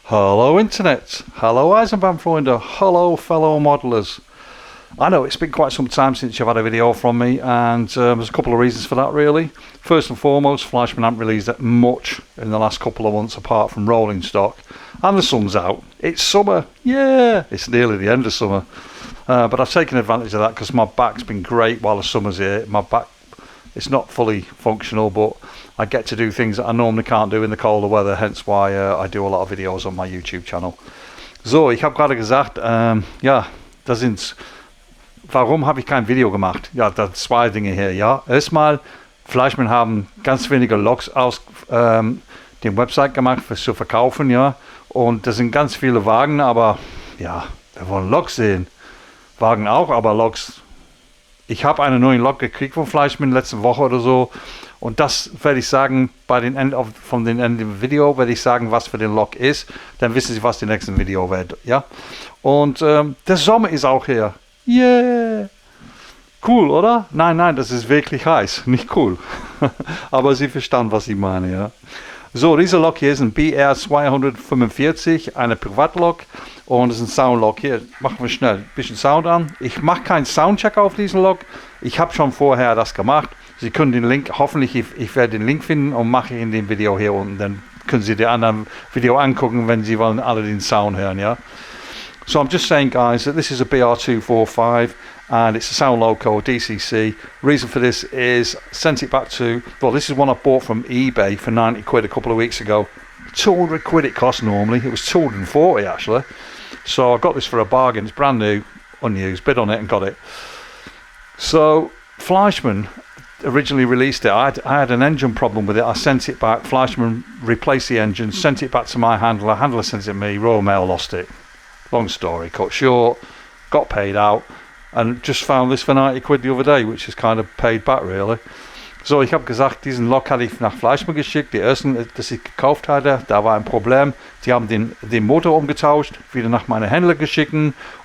Hello Internet, hello Eisenbahnfreunde, hello fellow modelers. I know it's been quite some time since you've had a video from me, and there's a couple of reasons for that really. First and foremost, Fleischmann haven't released that much in the last couple of months apart from rolling stock. And the sun's out, it's summer, yeah, it's nearly the end of summer. But I've taken advantage of that because my back's been great while the summer's here. My back, it's not fully functional, but I get to do things that I normally can't do in the colder weather, hence why I do a lot of videos on my YouTube channel. So, ich habe gerade gesagt, ja, warum habe ich kein Video gemacht? Ja, da zwei Dinge hier, ja. Erstmal, Fleischmann haben ganz wenige Loks aus dem Website gemacht, für zu verkaufen, ja. Und das sind ganz viele Wagen, aber ja, wir wollen Loks sehen. Wagen auch, aber Loks. Ich habe eine neue Lok gekriegt von Fleischmann letzte Woche oder so. Und das werde ich sagen, bei den Ende im Video werde ich sagen, was für den Lok ist. Dann wissen Sie, was die nächsten Video wird, ja. Und der Sommer ist auch hier. Yeah! Cool, oder? Nein, das ist wirklich heiß. Nicht cool. Aber Sie verstanden, was ich meine, ja. So, diese Lok hier ist ein BR 245, eine Privatlok. Und es ist ein Soundlok. Hier, machen wir schnell ein bisschen Sound an. Ich mache keinen Soundcheck auf diesen Lok. Ich habe schon vorher das gemacht. Sie können den Link, hoffentlich, ich werde den Link finden und mache in dem Video hier unten. Dann können Sie die anderen Video angucken, wenn Sie wollen, alle den Sound hören, ja. So I'm just saying, guys, that this is a BR245 and it's a Sound Loco DCC. Reason for this is sent it back to, well, this is one I bought from eBay for 90 quid a couple of weeks ago. 200 quid it cost normally. It was 240 actually. So I got this for a bargain. It's brand new, unused, bid on it and got it. So Fleischmann originally released it. I had an engine problem with it. I sent it back. Fleischmann replaced the engine, sent it back to my handler. Handler sent it to me. Royal Mail lost it. Long story cut short. Got paid out and just found this for 90 quid the other day, which is kind of paid back really. So, ich habe gesagt, diesen Lok hatte ich nach Fleischmann geschickt. Die ersten, das ich gekauft hatte, da war ein Problem. Die haben den Motor umgetauscht, wieder nach meinen Händler geschickt.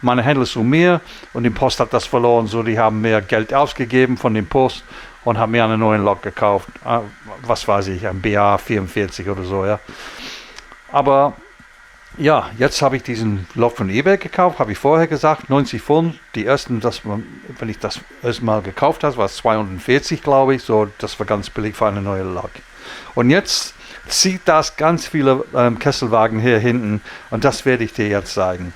Meine Händler zu mir und die Post hat das verloren. So, die haben mehr Geld ausgegeben von dem Post und haben mir einen neuen Lok gekauft. Was weiß ich, ein BA 44 oder so, ja. Aber ja, jetzt habe ich diesen Lok von eBay gekauft, habe ich vorher gesagt, 90 Pfund. Die ersten, wenn ich das erstmal gekauft habe, war es 240, glaube ich. So, das war ganz billig für eine neue Lok. Und jetzt zieht das ganz viele Kesselwagen hier hinten und das werde ich dir jetzt zeigen.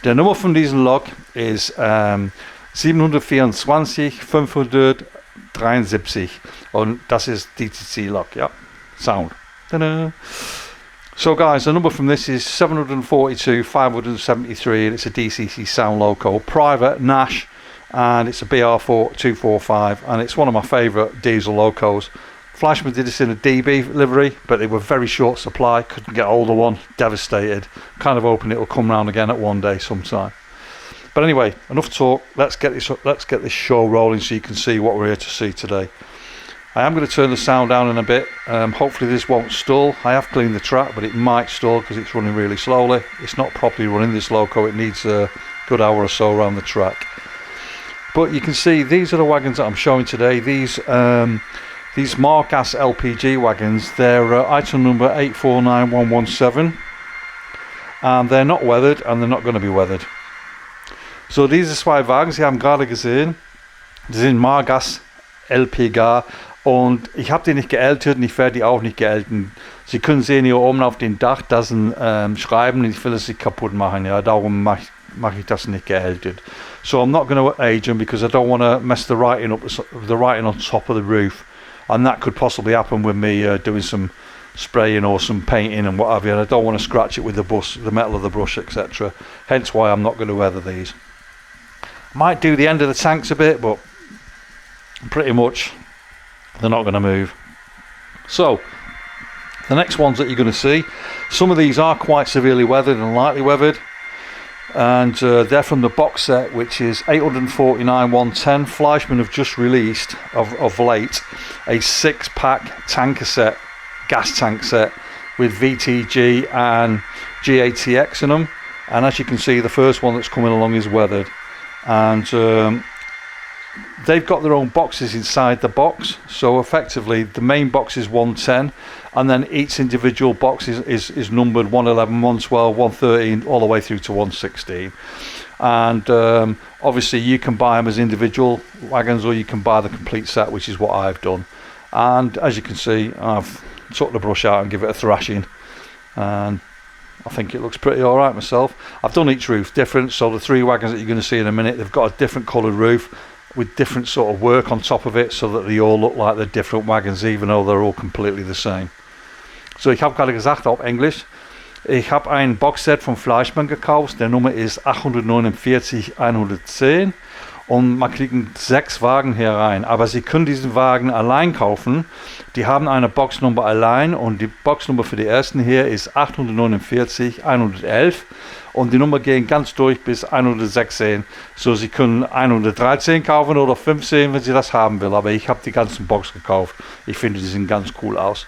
Der Nummer von diesem Lok ist 724 573 und das ist DCC Lok, ja. Sound. Tada. So guys, the number from this is 742 573 and it's a DCC Sound Loco, private NAH, and it's a BR245 and it's one of my favourite diesel locos. Fleischmann did this in a DB livery, but they were very short supply, couldn't get hold of one, devastated. Kind of hoping it'll come round again at one day sometime. But anyway, enough talk, let's get this show rolling so you can see what we're here to see today. I am going to turn the sound down in a bit. Hopefully this won't stall. I have cleaned the track, but it might stall because it's running really slowly. It's not properly running, this Loco. It needs a good hour or so around the track. But you can see these are the wagons that I'm showing today. These Margas LPG wagons. They're item number 849117, and they're not weathered, and they're not going to be weathered. So diese zwei Wagen, Sie haben gerade gesehen, die sind Margas LPG. Und ich habe die nicht geältert und ich werde die auch nicht geälten. Sie können sehen hier oben auf dem Dach, das ist ein Schreiben und ich will es nicht kaputt machen. Ja, darum mache ich das nicht geältet. So I'm not going to age them because I don't want to mess the writing up, the writing on top of the roof. And that could possibly happen with me doing some spraying or some painting and what have you. And I don't want to scratch it with the metal of the brush, etc. Hence why I'm not going to weather these. Might do the end of the tanks a bit, but pretty much they're not going to move. So the next ones that you're going to see, some of these are quite severely weathered and lightly weathered, and they're from the box set, which is 849 110. Fleischmann have just released of late a 6-pack tanker set, gas tank set with VTG and GATX in them, and as you can see the first one that's coming along is weathered, and they've got their own boxes inside the box, so effectively the main box is 110, and then each individual box is numbered 111, 112, 113 all the way through to 116. And obviously you can buy them as individual wagons, or you can buy the complete set, which is what I've done. And as you can see, I've took the brush out and give it a thrashing, and I think it looks pretty alright myself. I've done each roof different, so the 3 wagons that you're going to see in a minute, they've got a different coloured roof with different sort of work on top of it, so that they all look like they're different wagons, even though they're all completely the same. So ich habe gerade gesagt auf Englisch, ich habe ein Boxset von Fleischmann gekauft, der Nummer ist 849-110, und man kriegt 6 Wagen hier rein, aber Sie können diesen Wagen allein kaufen. Die haben eine Boxnummer allein, und die Boxnummer für die ersten hier ist 849-111, und die Nummer gehen ganz durch bis 116. So, Sie können 113 kaufen oder 15, wenn Sie das haben will, aber ich habe die ganzen Box gekauft. Ich finde, die sehen ganz cool aus.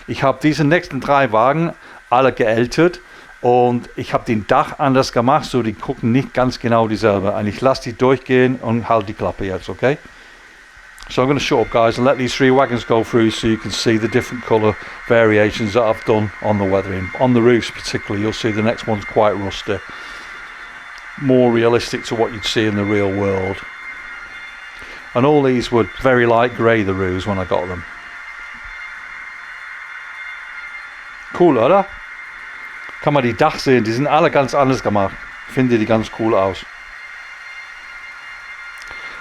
Ich habe diese nächsten 3 Wagen alle geältert, und ich habe den Dach anders gemacht, so die gucken nicht ganz genau dieselbe. Und ich lasse die durchgehen und halt die Klappe jetzt, okay? So I'm going to shut up, guys, and let these 3 wagons go through so you can see the different colour variations that I've done on the weathering. On the roofs particularly, you'll see the next one's quite rusty. More realistic to what you'd see in the real world. And all these were very light grey, the roofs, when I got them. Cool, oder? Kann man die Dach sehen, die sind alle ganz anders gemacht. Ich finde die ganz cool aus.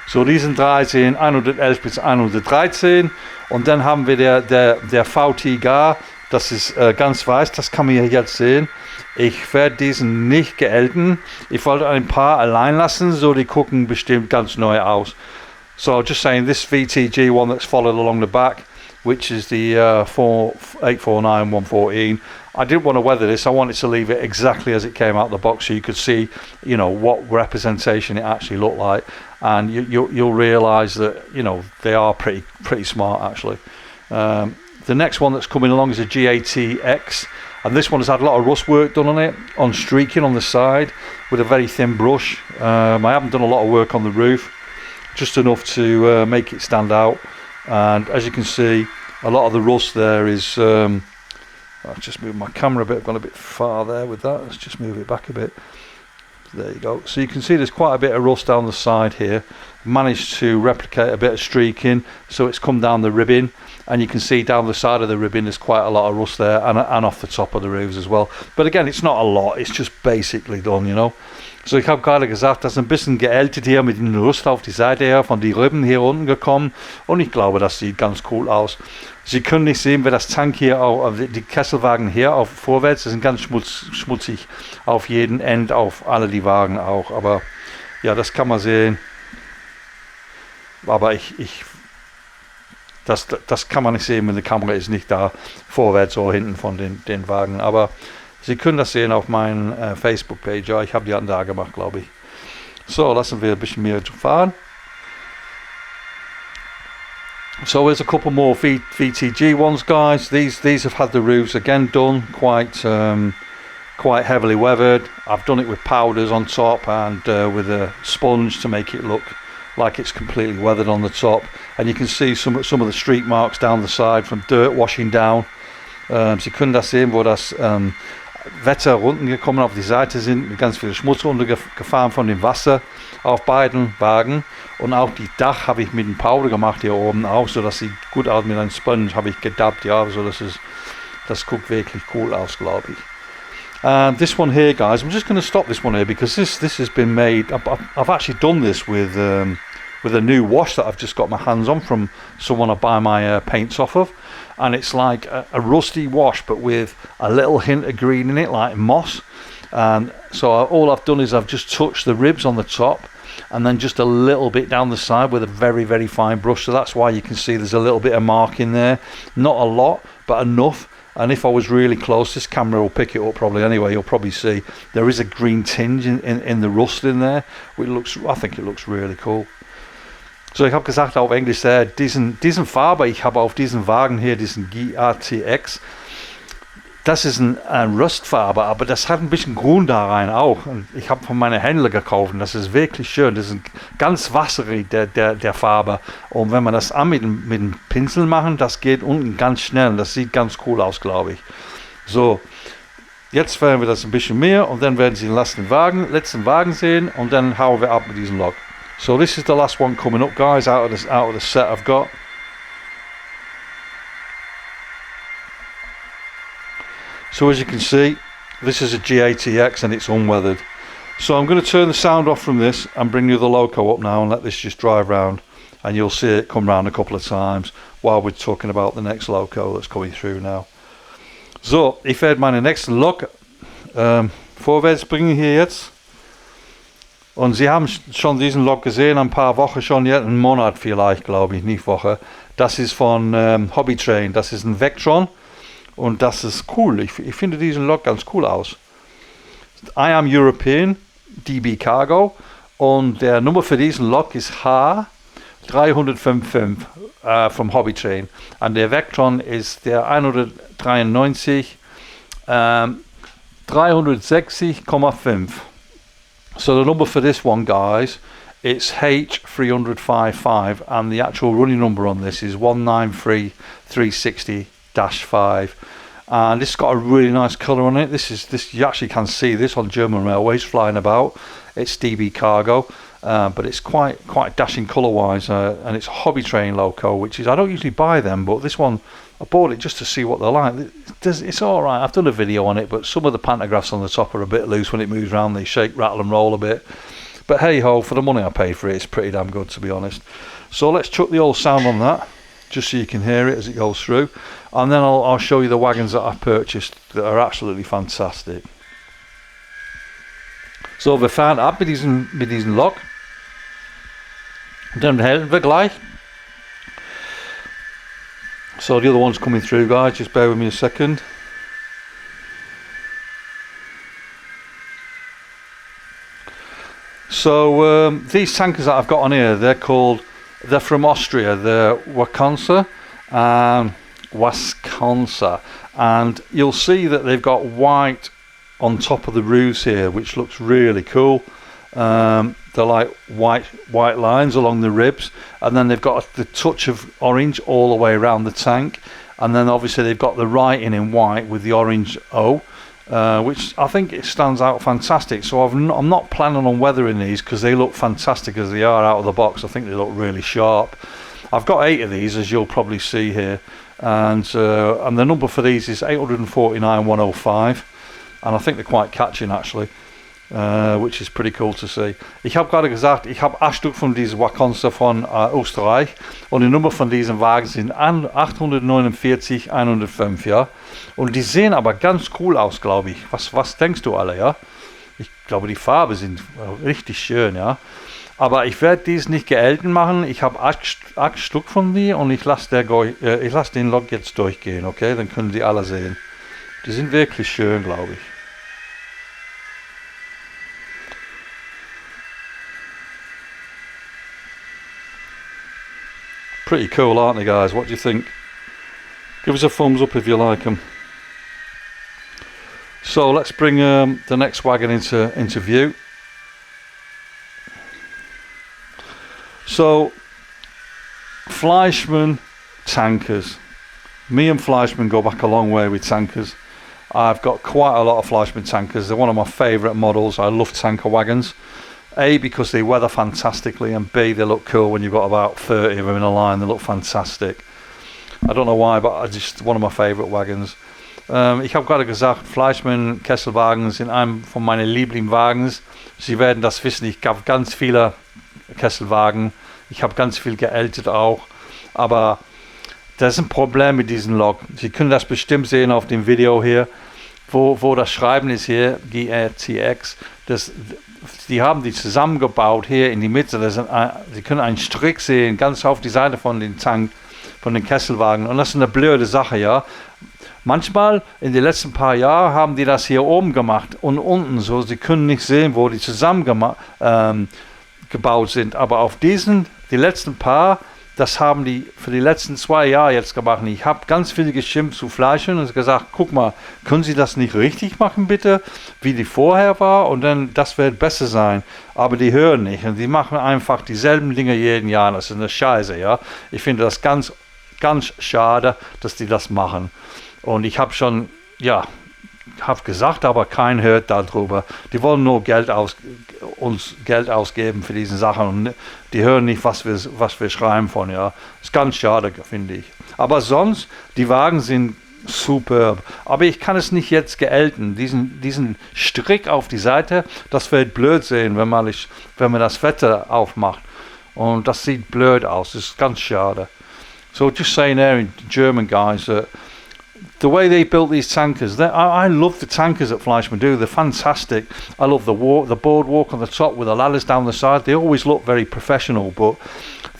So, diesen 3 sehen 111 bis 113, und dann haben wir der VTG, das ist ganz weiß, das kann man hier jetzt sehen. Ich werde diesen nicht geälten, ich wollte ein paar allein lassen, so die gucken bestimmt ganz neu aus. So just saying, this VTG one that's followed along the back, which is the 849-114, I didn't want to weather this. I wanted to leave it exactly as it came out the box, so you could see, you know, what representation it actually looked like, and you'll realise that, you know, they are pretty smart actually. The next one that's coming along is a GATX, and this one has had a lot of rust work done on it, on streaking on the side with a very thin brush. I haven't done a lot of work on the roof, just enough to make it stand out. And as you can see, a lot of the rust there is I've just moved my camera a bit, I've gone a bit far there with that, let's just move it back a bit. There you go. So you can see there's quite a bit of rust down the side here. Managed to replicate a bit of streaking, so it's come down the ribbing, and you can see down the side of the ribbing there's quite a lot of rust there, and off the top of the roofs as well. But again, it's not a lot, it's just basically done, you know. So ich habe gerade gesagt, das ist ein bisschen geältet hier mit dem Rust auf die Seite her, von die Rippen hier unten gekommen, und ich glaube, das sieht ganz cool aus. Sie können nicht sehen, wie das Tank hier, auch die Kesselwagen hier auf vorwärts, das sind ganz schmutzig auf jeden End, auf alle die Wagen auch, aber ja, das kann man sehen. Aber das kann man nicht sehen, wenn die Kamera ist nicht da, vorwärts oder hinten von den Wagen, aber Sie können das sehen auf meiner Facebook-Page. Ja, ich habe die da gemacht, glaube ich. So, lassen wir ein bisschen mehr fahren. So there's a couple more VTG ones, guys. These have had the roofs again done, quite heavily weathered. I've done it with powders on top and with a sponge to make it look like it's completely weathered on the top. And you can see some of the streak marks down the side from dirt washing down. Sie können das sehen, wo das Wetter unten gekommen auf die Seite sind, mit ganz viel Schmutz runtergefahren von dem Wasser auf beiden Wagen, und auch die Dach habe ich mit dem Powder gemacht hier oben auch, so dass sie gut aus, mit einem Sponge habe ich gedabbt, ja, so das guckt wirklich cool aus, glaube ich. This one here, guys, I'm just going to stop this one here because this has been made. I've actually done this with a new wash that I've just got my hands on from someone I buy my paints off of. And it's like a rusty wash, but with a little hint of green in it, like moss. And so all I've done is I've just touched the ribs on the top, and then just a little bit down the side with a very, very fine brush. So that's why you can see there's a little bit of mark in there. Not a lot, but enough. And if I was really close, this camera will pick it up probably anyway. You'll probably see there is a green tinge in the rust in there, which I think it looks really cool. So, ich habe gesagt auf Englisch, diesen Farbe, ich habe auf diesen Wagen hier, diesen GATX, das ist ein Rustfarbe, aber das hat ein bisschen Grün da rein auch. Und ich habe von meiner Händler gekauft und das ist wirklich schön. Das ist ganz wasserig, der Farbe. Und wenn man das mit dem Pinsel machen, das geht unten ganz schnell. Und das sieht ganz cool aus, glaube ich. So, jetzt färben wir das ein bisschen mehr und dann werden Sie den letzten Wagen sehen und dann hauen wir ab mit diesem Log. So this is the last one coming up, guys, out of the set I've got. So as you can see, this is a GATX and it's unweathered. So I'm going to turn the sound off from this and bring you the Loco up now and let this just drive round, and you'll see it come round a couple of times while we're talking about the next Loco that's coming through now. So, ich werde meine nächsten Lok vorwärts bringen hier jetzt. Und Sie haben schon diesen Lok gesehen, ein paar Wochen schon, jetzt einen Monat vielleicht, glaube ich, nicht Woche. Das ist von Hobbytrain, das ist ein Vectron. Und das ist cool. Ich finde diesen Lok ganz cool aus. I am European, DB Cargo. Und der Nummer für diesen Lok ist H355 vom Hobbytrain. Und der Vectron ist der 193 360,5. So the number for this one, guys, it's H355, and the actual running number on this is 193360-5. And it's got a really nice colour on it. This you actually can see this on German railways flying about. It's DB Cargo, but it's quite dashing colour-wise, and it's a Hobbytrain Loco, which is, I don't usually buy them, but this one I bought it just to see what they're like. It's all right. I've done a video on it, but some of the pantographs on the top are a bit loose when it moves around. They shake, rattle, and roll a bit. But hey ho, for the money I paid for it, it's pretty damn good, to be honest. So let's chuck the old sound on that, just so you can hear it as it goes through, and then I'll show you the wagons that I've purchased that are absolutely fantastic. So, wir fahren ab mit diesem Lok. Dann halten wir gleich. So the other one's coming through, guys, just bear with me a second. So these tankers that I've got on here, they're from Austria, they're Wuscosa and you'll see that they've got white on top of the roofs here, which looks really cool. They're like white lines along the ribs, and then they've got the touch of orange all the way around the tank, and then obviously they've got the writing in white with the orange O, which I think it stands out fantastic. So I'm not planning on weathering these because they look fantastic as they are out of the box. I think they look really sharp. I've got 8 of these, as you'll probably see here, and the number for these is 849,105, and I think they're quite catching actually. Which is pretty cool to see. Ich habe gerade gesagt, ich habe 8 Stück von diesen Wagons von Österreich, und die Nummer von diesen Wagen sind 849,105, ja. Und die sehen aber ganz cool aus, glaube ich. Was denkst du alle, ja? Ich glaube, die Farben sind richtig schön, ja. Aber ich werde dies nicht geelten machen. Ich habe 8 Stück von die und ich lasse den Log jetzt durchgehen, okay? Dann können die alle sehen. Die sind wirklich schön, glaube ich. Pretty cool, aren't they, guys? What do you think? Give us a thumbs up if you like them. So let's bring the next wagon into view. So Fleischmann tankers. Me and Fleischmann go back a long way with tankers. I've got quite a lot of Fleischmann tankers. They're one of my favourite models. I love tanker wagons. A, because they weather fantastically, and B, they look cool when you've got about 30 of them in a line. They look fantastic. I don't know why, but I just one of my favourite wagons. Ich habe gerade gesagt, Fleischmann Kesselwagen sind einem von meinen Lieblingswagens. Sie werden das wissen, ich habe ganz viele Kesselwagen. Ich habe ganz viel geältet auch. Aber das ist ein Problem mit diesem Log. Sie können das bestimmt sehen auf dem Video hier, wo das Schreiben ist hier, GATX. Die haben die zusammengebaut hier in die Mitte. Sie können einen Strick sehen, ganz auf die Seite von den Tank, von den Kesselwagen. Und das ist eine blöde Sache, ja. Manchmal in den letzten paar Jahren haben die das hier oben gemacht und unten so. Sie können nicht sehen, wo die zusammen gebaut sind. Aber auf die letzten paar, das haben die für die letzten 2 Jahre jetzt gemacht. Ich habe ganz viel geschimpft zu Fleischmann und gesagt, guck mal, können Sie das nicht richtig machen bitte, wie die vorher war, und dann, das wird besser sein. Aber die hören nicht und die machen einfach dieselben Dinge jeden Jahr. Das ist eine Scheiße, ja. Ich finde das ganz, ganz schade, dass die das machen. Und ich habe schon, ja, habe gesagt, aber keiner hört darüber. Die wollen nur uns Geld ausgeben für diese Sachen und die hören nicht, was wir schreiben von, ja. Ist ganz schade, finde ich. Aber sonst, die Wagen sind superb. Aber ich kann es nicht jetzt gelten. Diesen Strick auf die Seite, das wird blöd sehen, wenn man das Wetter aufmacht. Und das sieht blöd aus. Das ist ganz schade. So just saying there, German guys, the way they built these tankers, I love the tankers that Fleischmann do. They're fantastic. I love the boardwalk on the top with the ladders down the side. They always look very professional, but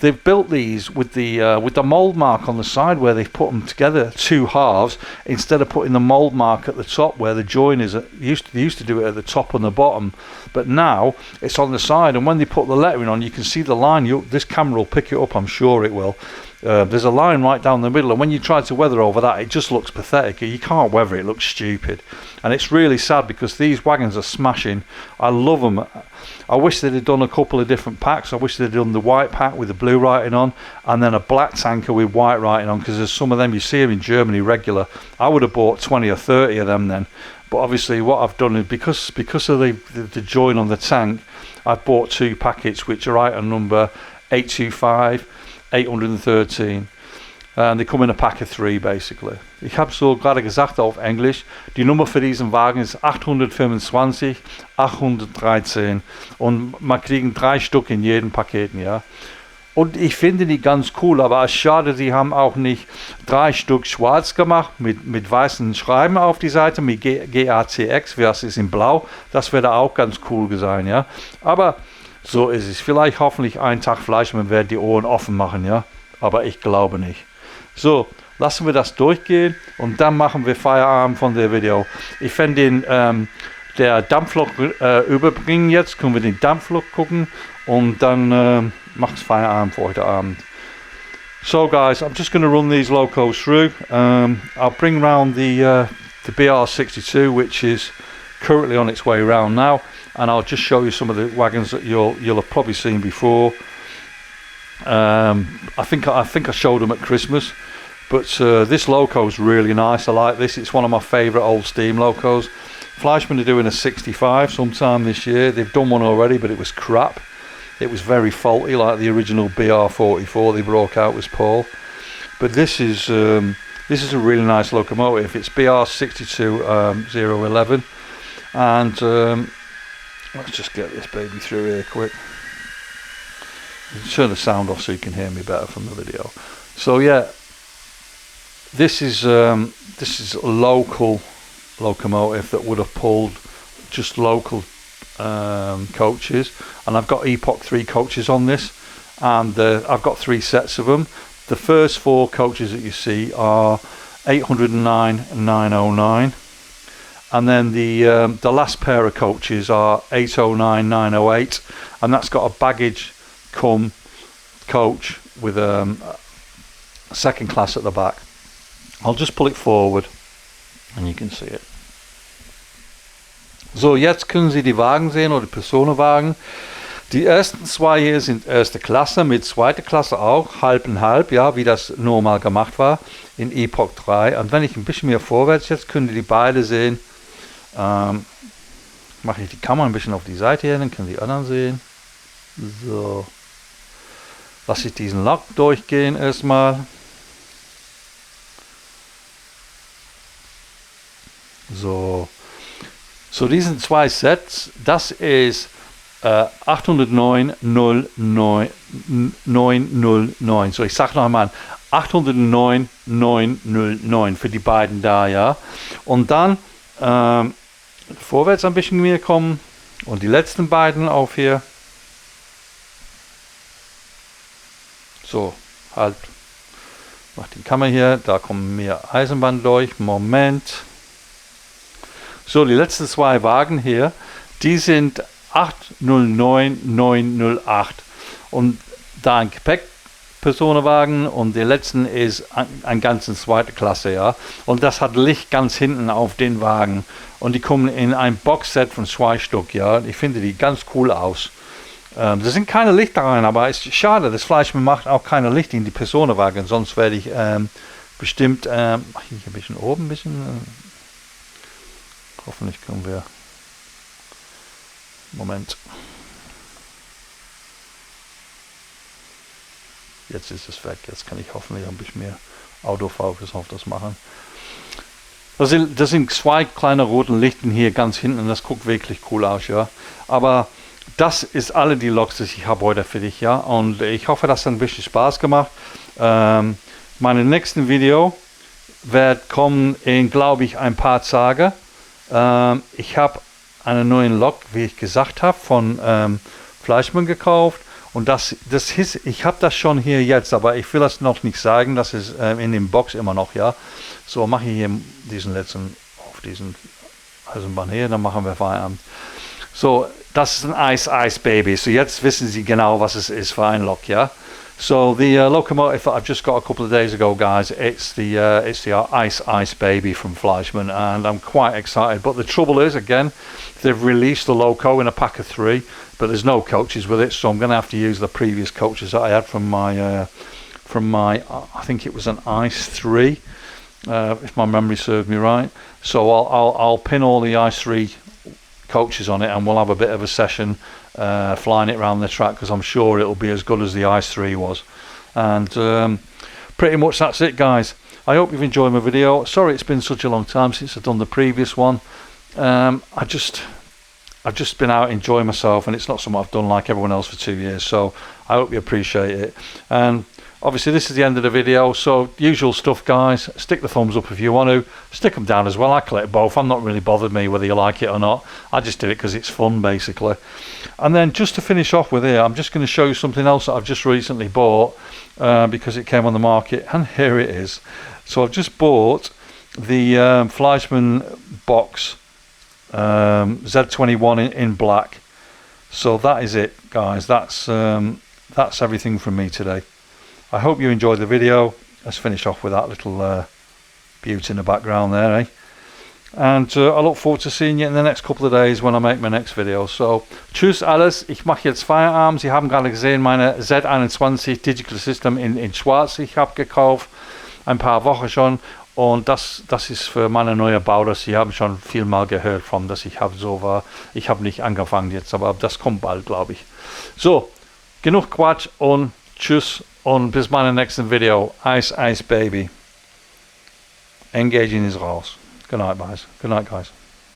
they've built these with the mold mark on the side where they've put them together 2 halves instead of putting the mold mark at the top where the join is. They used to do it at the top and the bottom, but now it's on the side. And when they put the lettering on, you can see the line. This camera will pick it up. I'm sure it will. There's a line right down the middle, and when you try to weather over that, it just looks pathetic. You can't weather it, looks stupid. And it's really sad because these wagons are smashing. I love them. I wish they'd have done a couple of different packs. I wish they'd done the white pack with the blue writing on, and then a black tanker with white writing on, because there's some of them, you see them in Germany regular. I would have bought 20 or 30 of them then. But obviously what I've done is, because of the join on the tank, I've bought 2 packets which are item number 825, 813. Und die kommen in a pack of 3 basically. Ich habe so gerade gesagt auf Englisch, die Nummer für diesen Wagen ist 825, 813 und man kriegen 3 Stück in jedem Paket, ja. Und ich finde die ganz cool, aber es ist schade, sie haben auch nicht 3 Stück schwarz gemacht mit weißen Schreiben auf die Seite, mit GATX, wie das ist in blau. Das wäre auch ganz cool sein, ja. Aber so ist es. Vielleicht hoffentlich einen Tag Fleischmann wird die Ohren offen machen, ja. Aber ich glaube nicht. So, lassen wir das durchgehen und dann machen wir Feierabend von der Video. Ich werde der Dampflok überbringen jetzt. Können wir den Dampflok gucken und dann macht es Feierabend für heute Abend. So guys, I'm just going to run these locos through. I'll bring round the BR62, which is currently on its way round now, and I'll just show you some of the wagons that you'll have probably seen before. I think I showed them at Christmas, but this loco is really nice. I like this. It's one of my favourite old steam locos. Fleischmann are doing a 65 sometime this year. They've done one already, but it was crap. It was very faulty, like the original BR44 they broke out was Paul. But this is a really nice locomotive. It's BR62 011, and let's just get this baby through here quick. Turn the sound off so you can hear me better from the video. So yeah, this is a local locomotive that would have pulled just local coaches, and I've got Epoch III coaches on this, and I've got 3 sets of them. The first 4 coaches that you see are 809 and 909, and then the last pair of coaches are 809, 908, and that's got a baggage come coach with a second class at the back. I'll just pull it forward and you can see it. So, jetzt können Sie die Wagen sehen, oder die Personenwagen. Die ersten 2 hier sind erste Klasse, mit zweiter Klasse auch, halb und halb, ja, wie das normal gemacht war in Epoch III. Und wenn ich ein bisschen mehr vorwärts jetzt, können Sie die beide sehen. Mache ich die Kamera ein bisschen auf die Seite her, dann können Sie die anderen sehen. So. Lasse ich diesen Lack durchgehen erstmal. So. So, diesen 2 Sets, das ist 809 909. So, ich sage noch einmal 809 909 für die beiden da, ja. Und dann vorwärts ein bisschen mehr kommen und die letzten beiden auf hier. So, halt. Mach die Kamera hier, da kommen mehr Eisenbahn durch. Moment. So, die letzten 2 Wagen hier, die sind 809 908. Und da ein Gepäck Personenwagen und der letzten ist ein ganzen zweite Klasse, ja. Und das hat Licht ganz hinten auf den Wagen und die kommen in ein Boxset von 2 Stück, ja. Ich finde die ganz cool aus. Da sind keine Lichter rein, aber es ist schade, das Fleischmann macht auch keine Lichter in die Personenwagen, sonst werde ich bestimmt, hier ein bisschen oben, ein bisschen, hoffentlich können wir, Moment. Jetzt ist es weg. Jetzt kann ich hoffentlich ein bisschen mehr Autofokus auf das machen. Das sind 2 kleine rote Lichten hier ganz hinten und das guckt wirklich cool aus, ja. Aber das ist alle die Loks, die ich habe heute für dich, ja. Und ich hoffe, das hat ein bisschen Spaß gemacht. Meine nächsten Video wird kommen in, glaube ich, ein paar Tagen. Ich habe einen neuen Lok, wie ich gesagt habe, von Fleischmann gekauft. Und ich habe das schon hier jetzt, aber ich will das noch nicht sagen, das ist in dem Box immer noch, ja. So, mache ich hier diesen letzten, auf diesen Eisenbahn hier, dann machen wir Feierabend. So, das ist ein Ice Baby, so jetzt wissen Sie genau, was es ist für ein Lok, ja. So, the locomotive that I've just got a couple of days ago, guys, it's the Ice Baby from Fleischmann, and I'm quite excited, but the trouble is, again, they've released the Loco in a pack of 3, but there's no coaches with it, so I'm going to have to use the previous coaches that I had from my I think it was an Ice 3, if my memory serves me right. So I'll pin all the Ice 3 coaches on it, and we'll have a bit of a session flying it around the track, because I'm sure it'll be as good as the Ice 3 was. And pretty much that's it, guys. I hope you've enjoyed my video. Sorry it's been such a long time since I've done the previous one. I've just been out enjoying myself, and it's not something I've done like everyone else for 2 years, so I hope you appreciate it. And obviously this is the end of the video, so usual stuff, guys. Stick the thumbs up if you want to, stick them down as well. I collect both. I'm not really bothered me whether you like it or not. I just do it because it's fun, basically. And then just to finish off with here, I'm just going to show you something else that I've just recently bought because it came on the market, and here it is. So I've just bought the Fleischmann box Z21 in black. So that is it, guys. That's everything from me today. I hope you enjoyed the video. Let's finish off with that little beauty in the background there, eh? And I look forward to seeing you in the next couple of days when I make my next video. So, tschüss alles. Ich mache jetzt Feierabend. Sie haben gerade gesehen, meine Z21 Digital System in schwarz. Ich habe gekauft, ein paar Wochen schon. Und das ist für meine neue Bau, Sie haben schon viel mal gehört von, dass ich habe so war. Ich habe nicht angefangen jetzt, aber das kommt bald, glaube ich. So, genug Quatsch und tschüss und bis meinem nächsten Video. Ice Baby. Engaging is raus. Good night, guys. Good night, guys.